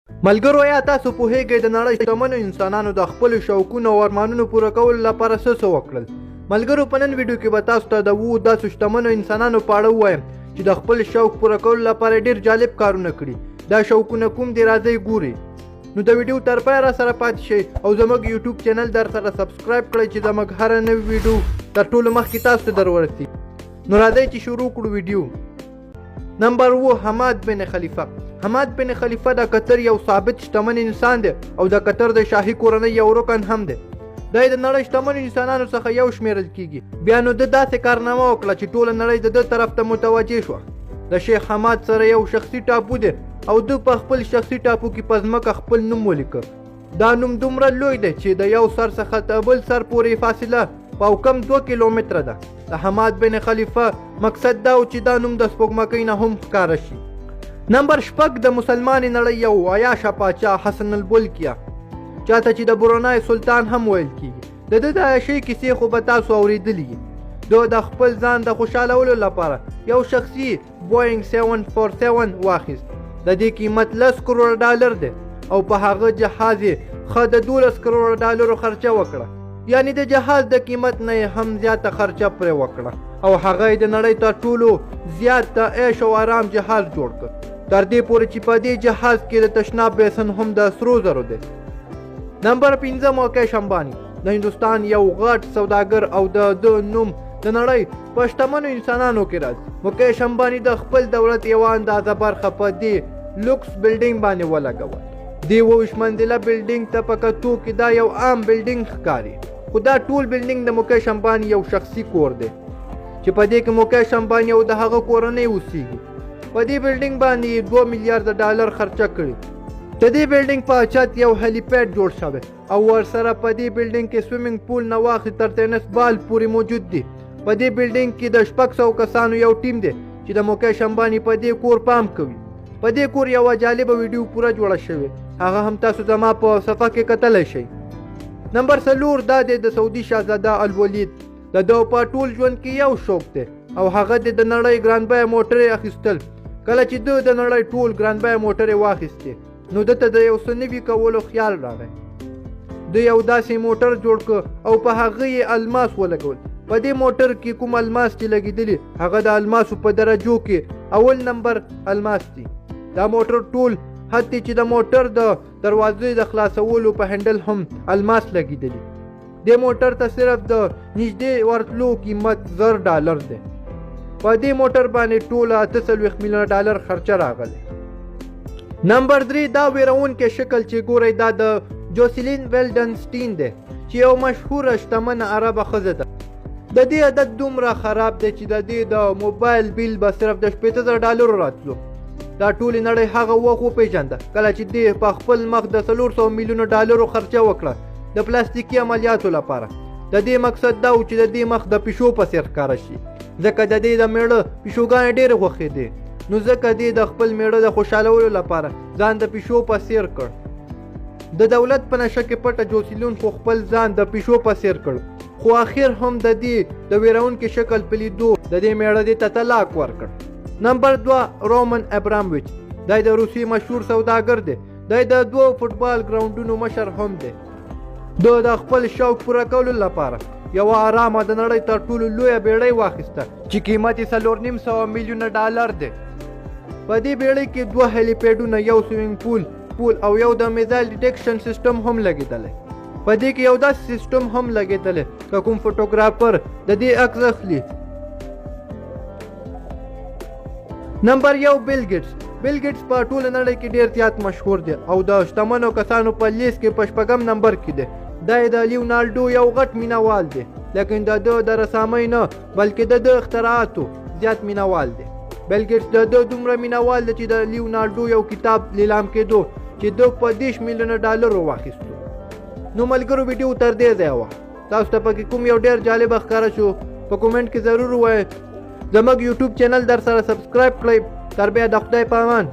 ملګرو یا تاسو پوهیږئ د نړۍ شتمنو انسانانو د خپلو شوقونو او ارمانونو پوره کولو لپاره څه وکړل؟ ملګرو په نن ویډیو کې به تاسو ته د 10 داسې شتمنو انسانانو په اړه ووایم چې د خپل شوق پوره کولو لپاره ډیر جالب کارونه کړي. دا شوقونه کوم دي راځئ ګورئ. نو د ویډیو تر پایه را سره پاتې شئ او زموږ یوټیوب چینل در سره سبسکرایب کړئ چې زموږ هر نوی ویډیو تر ټولو مخکې تاسو ته در ورسي. نو راځئ چې شروع کړو ویډیو. نمبر 9 حماد بن خلیفه. حماد بن خلیفه د قطر یو ثابت شتمن انسان دی او د قطر د شاهي کورنۍ یو رکن هم دی. دا د نړۍ شتمن انسانانو څخه یو شمیرل کیږي. بیا نو د داسې کارنامه وکړه چې ټوله نړۍ د ده طرف ته متوجه شوه. د شیخ حماد سره یو شخصي ټاپو دی او ده په خپل شخصي ټاپو کې په ځمکه خپل نوم ولیکه. دا نوم دومره لوی دی چې د یو سر څخه تر بل سر پورې فاصله په کم 2 کیلومتره ده. د حماد بن خلیفه مقصد دا و چې دا نوم د سپوږمکۍ نه هم ښکاره شي. نمبر 6 د مسلمان نړۍ یو عیاشه پاچا حسن البلکیه، چاته چې د برونای سلطان هم ویل کیږي. د ده د عیاشۍ کیسې خو به تاسو اورېدلي. ده د خپل ځان د خوشحالولو لپاره یو شخصي بوینګ 747 واخیست. د دې قیمت 10 کروڑ ډالر دی او په هغه جهاز یې ښه د 12 کروڑ ډالرو خرچه وکړه. یعنی د جهاز د قیمت نه هم زیاته خرچه پرې وکړه او هغه د نړۍ تر ټولو زیات د عیش او آرام جهاز جوړ کړ، تر دې پورې چې په دې جهاز کې د تشناب بیسن هم د سرو زرو دی. نمبر 5 مکیش امبانی. د هندوستان یو غټ سوداګر او د نوم د نړۍ په شتمنو انسانانو کې راځي. مکیش امبانی د خپل دولت یوه اندازه برخه په دې لوکس بلډینګ باندې ولګوله. دې 20 منزله بلډینګ ته په کتو کې دا یو عام بلډینګ ښکاري، خو دا ټول بلډینګ د مکیش امبانی یو شخصي کور دی چې په دې کې مکیش امبانی او د هغه کورنۍ اوسیږي. په دې بلډینګ باندې 2 میلیارډ ډالر خرچه کړي. د دې بلډینګ په چت یو هلیپیډ جوړ شوی او ورسره په دې بلډینګ کې سویمینګ پول نه واخلي تر تینس بال پورې موجود دی. په دې بلډینګ کې د 600 کسانو یو ټیم دی چې د مکیش امبانی په دې کور پام کوي. په دې کور یوه جالبه ویډیو پوره جوړه شوې، هغه هم تاسو زما په صفحه کې کتلی شئ. نمبر 4 دا دی د سعودي شاهزاده الولید. د ده په ټول ژوند کې یو شوق دی او هغه دی د نړۍ ګران بیه موټرې اخیستل. کله چې ده د نړۍ ټول ګران بیه موټرې واخیستې نو ده ته د یو څه نوي کولو خیال راغی. ده یو داسې موټر جوړ کړ او په هغه یې الماس ولګول. په دې موټر کې کوم الماس چې لګېدلي هغه د الماسو په درجو کې اول نمبر الماس دی. دا موټر ټول حتی چې د موټر د دروازې د خلاصولو په هندل هم الماس لګېدلی. دې موټر ته صرف د نږدې ورتلو قیمت 1000 ډالر دی. په دې موټر باندې ټوله 48 میلیونه ډالر خرچه راغلی. نمبر 3 دا ویرونکی شکل چې ګورئ دا د جوسلین ویلډنسټین دی چې یو مشهوره شتمنه عربه ښځه ده. د دې عادت دومره خراب دی چې د دې د موبایل بیل به صرف د 80,000 ډالرو راتلو. دا ټولې نړۍ هغه وخت وپېژنده کله چې دې په خپل مخ د 400 میلیونو ډالرو خرچه وکړه د پلاستیکي عملیاتو لپاره. د دې مقصد دا و چې د دې مخ د پیشو په څېر ښکاره شي، ځکه د دې د میړه پیشوګانې ډېرې خوښېدې. نو ځکه دې د خپل میړه د خوشحالولو لپاره ځان د پیشو په څېر کړ. د دولت په نشه کې پټه جوسلین خو خپل ځان د پیشو په څېر کړ، خو اخر هم د دې د ویرونکي شکل په لیدو د دې میړه دې ته طلاق ورکړ. نمبر 2 رومن ابرامویچ. دی د روسیې مشهور سوداګر دی. دی د 2 فوټبال ګراونډونو مشر هم دی. ده د خپل شوق پوره کولو لپاره یوه آرامه د نړۍ تر ټولو لویه بیړۍ واخیسته چې قیمت یې 4.5 میلیونه ډالر دی. په دې بیړۍ کې 2 هلیپیډونه، یو سویمینګ پول او یو د میزایل ډیټیکشن سیسټم هم لګېدلی. په دې کې یو داسې سیسټم هم لګېدلی که کوم فوټوګرافر د دې عکس اخلي. نمبر 1 بیل ګیټس. بیل ګیټس په ټوله نړۍ کې ډېر زیات مشهور دی او د شتمنو کسانو په لیست کې په 6م نمبر کې دی. دا د لیونالډو یو غټ مینهوال دی، لیکن د ده د رسامۍ نه بلکې د اختراعاتو زیات مینهوال دی. بیل ګیټس د ده دومره مینهوال دی چې د لیونالډو یو کتاب لیلام کېدو چې ده په 10 میلیونه ډالرو واخیستو. نو ملګرو ویډیو تر دې ځایه وه. تاسو ته پکې کوم یو ډېر جالب ښکاره شو په کومنټ کې ضرور ووایئ. زموږ یوټیوب چینل در سره سبسکرایب کړئ. تر بیا د خدای په امان.